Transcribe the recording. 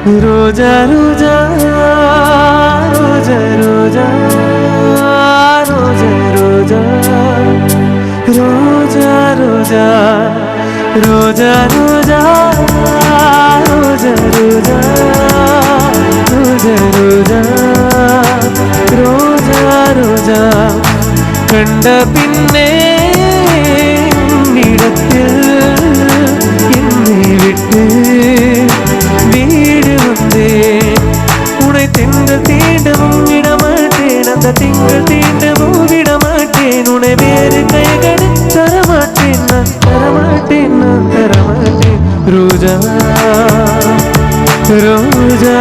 रोजा रोजा रोजा रोजा रोजा रोजा रोजा रोजा रोजा रोजा रोजा रोजा रोजा रोजा रोजा रोजा கண்ட பின்னே உன்னிடத்தில் என்னை விட்டு வீடு வந்தேன். உன்னை திங்கள் தீண்டவும் விடமாட்டேன், அந்த திங்கள் தீண்டவும் விடமாட்டேன். உன்னை வேறு கைகளில் தரமாட்டேன், நான் தரமாட்டேன், நான் தரமாட்டேன். ரோஜா ரோஜா